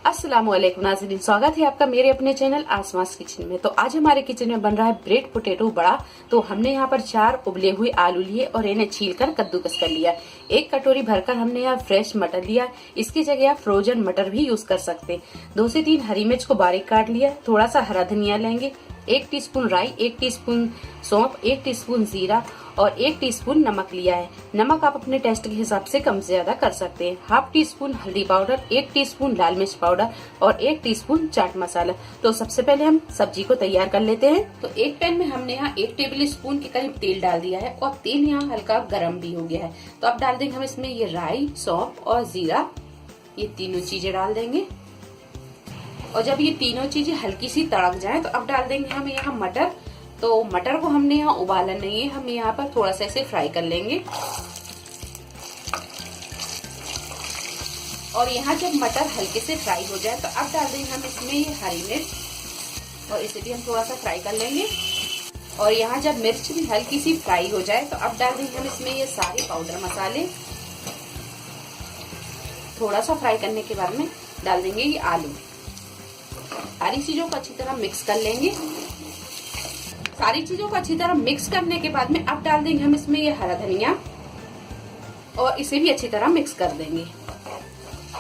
अस्सलाम वालेकुम नाज़रीन, स्वागत है आपका मेरे अपने चैनल आसमास किचन में। तो आज हमारे किचन में बन रहा है ब्रेड पोटैटो बड़ा। तो हमने यहाँ पर 4 उबले हुए आलू लिए और इन्हें छीलकर कद्दूकस कर लिया। 1 कटोरी भरकर हमने यहाँ फ्रेश मटर लिया। इसकी जगह आप फ्रोजन मटर भी यूज कर सकते हैं। 2 से 3 हरी मिर्च को बारीक काट लिया। थोड़ा सा हरा धनिया लेंगे, 1 टीस्पून राई, 1 टीस्पून सौंफ, 1 टीस्पून जीरा और 1 टीस्पून नमक लिया है। नमक आप अपने टेस्ट के हिसाब से कम से ज्यादा कर सकते हैं। हाफ टीस्पून हल्दी पाउडर, 1 टीस्पून लाल मिर्च पाउडर और 1 टीस्पून चाट मसाला। तो सबसे पहले हम सब्जी को तैयार कर लेते हैं। तो एक पैन में हमने यहाँ 1 टेबल स्पून के करीब तेल डाल दिया है और तेल यहाँ हल्का गर्म भी हो गया है। तो अब डाल देंगे हम इसमें ये राई, सौंफ और जीरा, ये तीनों चीजें डाल देंगे। और जब ये तीनों चीजें हल्की सी तड़क जाए तो अब डाल देंगे हम यहाँ मटर। तो मटर को हमने यहाँ उबाला नहीं है, हम यहाँ पर थोड़ा सा इसे फ्राई कर लेंगे। और यहाँ जब मटर हल्के से फ्राई हो जाए तो अब डाल देंगे हम इसमें ये हरी मिर्च और इसे भी हम थोड़ा सा फ्राई कर लेंगे। और यहाँ जब मिर्च भी हल्की सी फ्राई हो जाए तो अब डाल देंगे हम इसमें ये सारे पाउडर मसाले। थोड़ा सा फ्राई करने के बाद में डाल देंगे ये आलू। सारी चीजों को अच्छी तरह मिक्स कर लेंगे। सारी चीजों को अच्छी तरह मिक्स करने के बाद में अब डाल देंगे हम इसमें ये हरा धनिया और इसे भी अच्छी तरह मिक्स कर देंगे।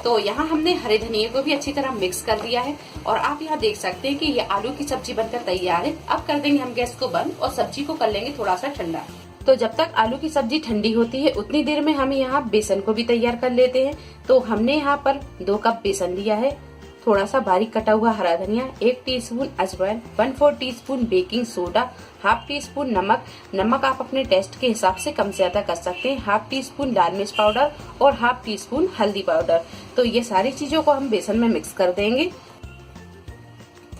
तो यहाँ हमने हरे धनिया को भी अच्छी तरह मिक्स कर दिया है और आप यहाँ देख सकते हैं कि ये आलू की सब्जी बनकर तैयार है। अब कर देंगे हम गैस को बंद और सब्जी को कर लेंगे थोड़ा सा ठंडा। तो जब तक आलू की सब्जी ठंडी होती है उतनी देर में हम यहाँ बेसन को भी तैयार कर लेते हैं। तो हमने यहाँ पर 2 कप बेसन लिया है, थोड़ा सा बारीक कटा हुआ हरा धनिया, 1 टीस्पून अजवाइन, 1/4 teaspoon baking soda, half teaspoon नमक। नमक आप अपने टेस्ट के हिसाब से कम ज्यादा कर सकते हैं। हाफ टीस्पून लाल मिर्च पाउडर और हाफ टीस्पून हल्दी पाउडर। तो ये सारी चीजों को हम बेसन में मिक्स कर देंगे।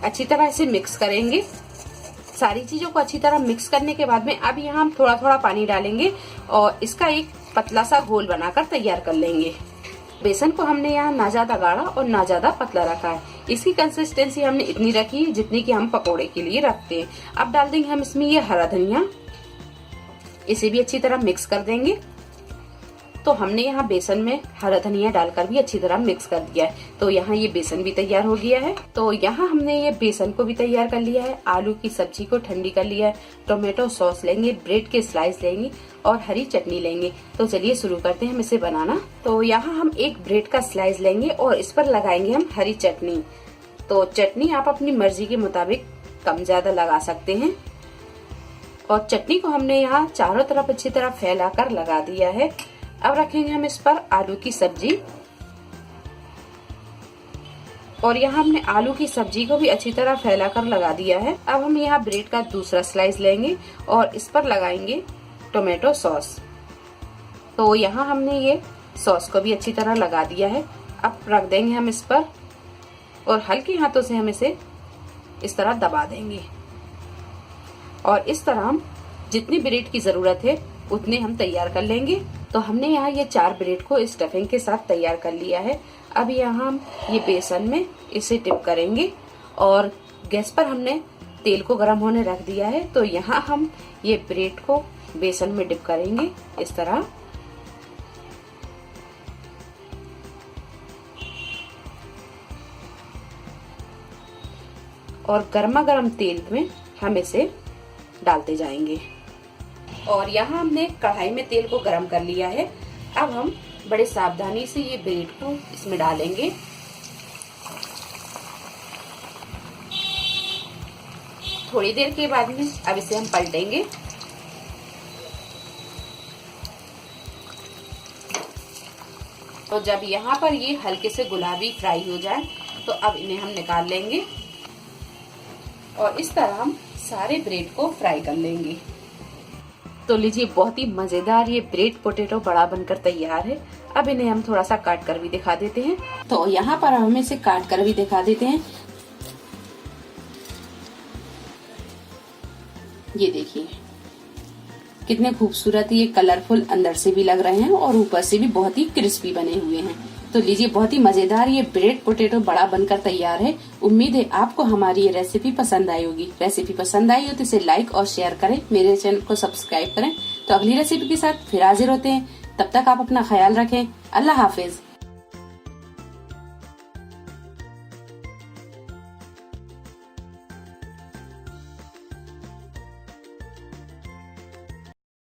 अच्छी तरह से मिक्स करेंगे। सारी चीजों को अच्छी तरह मिक्स करने के बाद में अब यहाँ हम थोड़ा थोड़ा पानी डालेंगे और इसका एक पतला सा घोल बनाकर तैयार कर लेंगे। बेसन को हमने यहाँ ना ज्यादा गाढ़ा और ना ज्यादा पतला रखा है। इसकी कंसिस्टेंसी हमने इतनी रखी है जितनी कि हम पकोड़े के लिए रखते हैं। अब डाल देंगे हम इसमें ये हरा धनिया, इसे भी अच्छी तरह मिक्स कर देंगे। तो हमने यहाँ बेसन में हरा धनिया डालकर भी अच्छी तरह मिक्स कर दिया है। तो यहाँ ये बेसन भी तैयार हो गया है। तो यहाँ हमने ये बेसन को भी तैयार कर लिया है, आलू की सब्जी को ठंडी कर लिया है। टोमेटो सॉस लेंगे, ब्रेड के स्लाइस लेंगे और हरी चटनी लेंगे। तो चलिए शुरू करते हैं हम इसे बनाना। तो यहाँ हम एक ब्रेड का स्लाइस लेंगे और इस पर लगाएंगे हम हरी चटनी। तो चटनी आप अपनी मर्जी के मुताबिक कम ज्यादा लगा सकते हैं। और चटनी को हमने यहाँ चारों तरफ अच्छी तरह फैलाकर लगा दिया है। अब रखेंगे हम इस पर आलू की सब्जी और यहाँ हमने आलू की सब्जी को भी अच्छी तरह फैलाकर लगा दिया है। अब हम यहाँ ब्रेड का दूसरा स्लाइस लेंगे और इस पर लगाएंगे टोमेटो सॉस। तो यहाँ हमने ये सॉस को भी अच्छी तरह लगा दिया है। अब रख देंगे हम इस पर और हल्के हाथों से हम इसे इस तरह दबा देंगे। और इस तरह हम जितनी ब्रेड की जरूरत है उतने हम तैयार कर लेंगे। तो हमने यहाँ ये 4 ब्रेड को स्टफिंग के साथ तैयार कर लिया है। अब यहाँ हम ये बेसन में इसे डिप करेंगे और गैस पर हमने तेल को गर्म होने रख दिया है। तो यहाँ हम ये ब्रेड को बेसन में डिप करेंगे इस तरह। और गर्मा गर्म तेल में हम इसे डालते जाएंगे। और यहाँ हमने कढ़ाई में तेल को गरम कर लिया है। अब हम बड़े सावधानी से ये ब्रेड को इसमें डालेंगे। थोड़ी देर के बाद में अब इसे हम पलटेंगे। तो जब यहाँ पर ये हल्के से गुलाबी फ्राई हो जाए तो अब इन्हें हम निकाल लेंगे और इस तरह हम सारे ब्रेड को फ्राई कर लेंगे। तो लीजिए, बहुत ही मजेदार ये ब्रेड पोटैटो बड़ा बनकर तैयार है। अब इन्हें हम थोड़ा सा काट कर भी दिखा देते हैं। तो यहाँ पर हम इसे काट कर भी दिखा देते हैं। ये देखिए कितने खूबसूरत ये कलरफुल अंदर से भी लग रहे हैं और ऊपर से भी बहुत ही क्रिस्पी बने हुए हैं। तो लीजिए, बहुत ही मजेदार ये ब्रेड पोटैटो बड़ा बनकर तैयार है। उम्मीद है आपको हमारी ये रेसिपी पसंद आई होगी। रेसिपी पसंद आई हो तो इसे लाइक और शेयर करें, मेरे चैनल को सब्सक्राइब करें। तो अगली रेसिपी के साथ फिर हाजिर होते हैं। तब तक आप अपना ख्याल रखें। अल्लाह हाफिज।